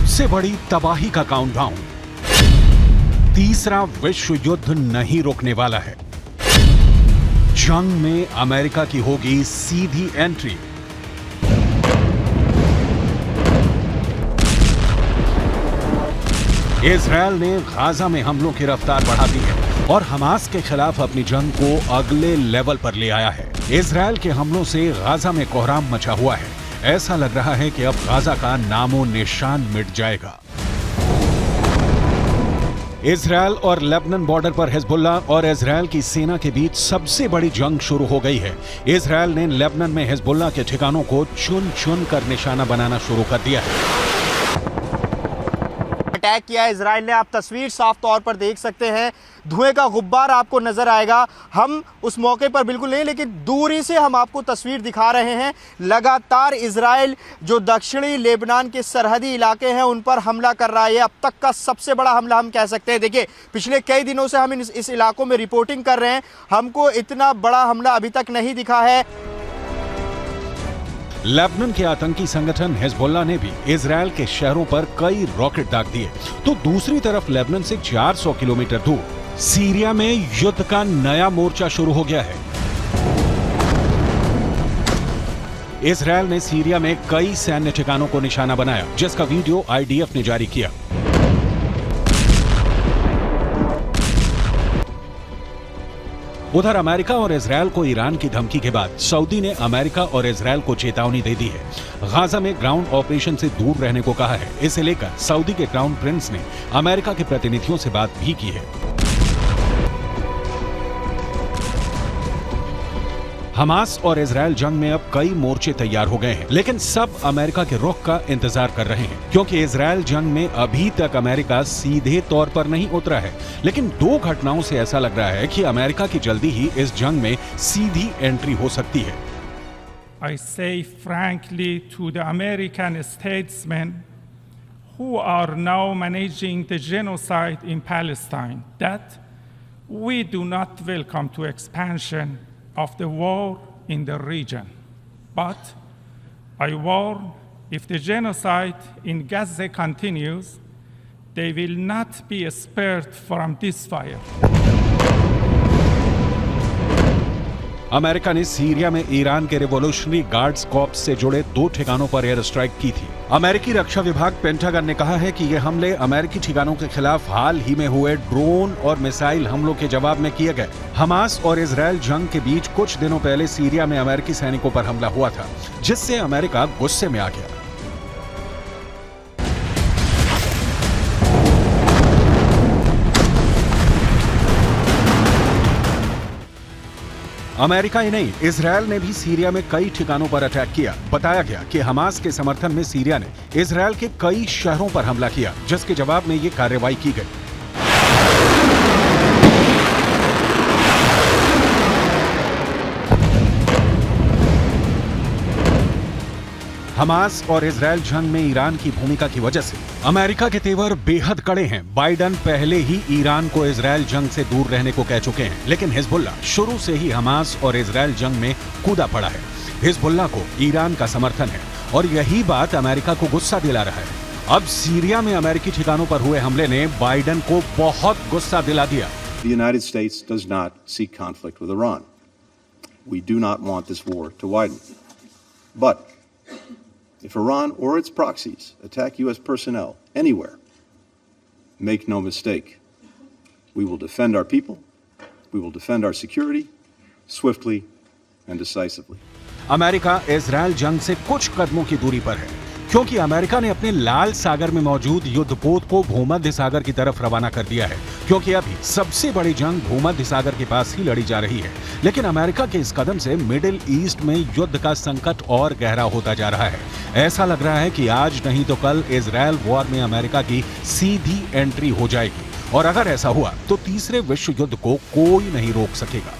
सबसे बड़ी तबाही का काउंटडाउन। तीसरा विश्व युद्ध नहीं रुकने वाला है। जंग में अमेरिका की होगी सीधी एंट्री। इजरायल ने गाजा में हमलों की रफ्तार बढ़ा दी है और हमास के खिलाफ अपनी जंग को अगले लेवल पर ले आया है। इजरायल के हमलों से गाजा में कोहराम मचा हुआ है। ऐसा लग रहा है कि अब गाजा का नामो निशान मिट जाएगा। इजरायल और लेबनान बॉर्डर पर हिजबुल्लाह और इजरायल की सेना के बीच सबसे बड़ी जंग शुरू हो गई है। इजरायल ने लेबनान में हिजबुल्लाह के ठिकानों को चुन चुन कर निशाना बनाना शुरू कर दिया है। अटैक किया इजराइल ने। आप तस्वीर साफ तौर पर देख सकते हैं, धुएं का गुब्बार आपको नजर आएगा। हम उस मौके पर बिल्कुल नहीं, लेकिन दूरी से हम आपको तस्वीर दिखा रहे हैं। लगातार इजराइल जो दक्षिणी लेबनान के सरहदी इलाके हैं उन पर हमला कर रहा है। अब तक का सबसे बड़ा हमला हम कह सकते हैं। देखिए, पिछले कई दिनों से हम इस इलाकों में रिपोर्टिंग कर रहे हैं, हमको इतना बड़ा हमला अभी तक नहीं दिखा है। लेबनान के आतंकी संगठन हिजबुल्लाह ने भी इजरायल के शहरों पर कई रॉकेट दाग दिए, तो दूसरी तरफ लेबनान से 400 किलोमीटर दूर सीरिया में युद्ध का नया मोर्चा शुरू हो गया है। इजरायल ने सीरिया में कई सैन्य ठिकानों को निशाना बनाया, जिसका वीडियो आईडीएफ ने जारी किया। उधर अमेरिका और इजरायल को ईरान की धमकी के बाद सऊदी ने अमेरिका और इजरायल को चेतावनी दे दी है। गाजा में ग्राउंड ऑपरेशन से दूर रहने को कहा है। इसे लेकर सऊदी के क्राउन प्रिंस ने अमेरिका के प्रतिनिधियों से बात भी की है। हमास और इजरायल जंग में अब कई मोर्चे तैयार हो गए हैं, लेकिन सब अमेरिका के रुख का इंतजार कर रहे हैं, क्योंकि इजरायल जंग में अभी तक अमेरिका सीधे तौर पर नहीं उतरा है। लेकिन दो घटनाओं से ऐसा लग रहा है कि अमेरिका की जल्दी ही इस जंग में सीधी एंट्री हो सकती है। I say frankly to the American statesmen who are now managing the genocide in Palestine that we do not welcome to expansion of the war in the region. But I warn, if the genocide in Gaza continues, they will not be spared from this fire. America ने Syria में Iran के revolutionary guards corps से जुड़े 2 ठिकानों पर air strike की थी। अमेरिकी रक्षा विभाग पेंटागन ने कहा है कि ये हमले अमेरिकी ठिकानों के खिलाफ हाल ही में हुए ड्रोन और मिसाइल हमलों के जवाब में किए गए। हमास और इजरायल जंग के बीच कुछ दिनों पहले सीरिया में अमेरिकी सैनिकों पर हमला हुआ था, जिससे अमेरिका गुस्से में आ गया। अमेरिका ही नहीं, इजरायल ने भी सीरिया में कई ठिकानों पर अटैक किया। बताया गया कि हमास के समर्थन में सीरिया ने इजरायल के कई शहरों पर हमला किया, जिसके जवाब में ये कार्रवाई की गई। हमास और इजरायल जंग में ईरान की भूमिका की वजह से अमेरिका के तेवर बेहद कड़े हैं। बाइडन पहले ही ईरान को इजरायल जंग से दूर रहने को कह चुके हैं, लेकिन हिजबुल्लाह शुरू से ही हमास और इजरायल जंग में कूदा पड़ा है। हिजबुल्लाह को ईरान का समर्थन है और यही बात अमेरिका को गुस्सा दिला रहा है। अब सीरिया में अमेरिकी ठिकानों पर हुए हमले ने बाइडन को बहुत गुस्सा दिला दिया। The United States does not seek conflict with Iran. We do not want this war to widen. But if Iran or its proxies attack U.S. personnel anywhere, make no mistake, we will defend our people, we will defend our security, swiftly and decisively. America Israel जंग से कुछ कदमों की दूरी पर है, क्योंकि America ने अपने लाल सागर में मौजूद युद्धपोत को भूमध्य सागर की तरफ रवाना कर दिया है, क्योंकि अभी सबसे बड़ी जंग भूमध्य सागर के पास ही लड़ी जा रही है। लेकिन अमेरिका के इस कदम से मिडिल ईस्ट में युद्ध का संकट और गहरा होता जा रहा है। ऐसा लग रहा है कि आज नहीं तो कल इजरायल वॉर में अमेरिका की सीधी एंट्री हो जाएगी, और अगर ऐसा हुआ तो तीसरे विश्व युद्ध को कोई नहीं रोक सकेगा।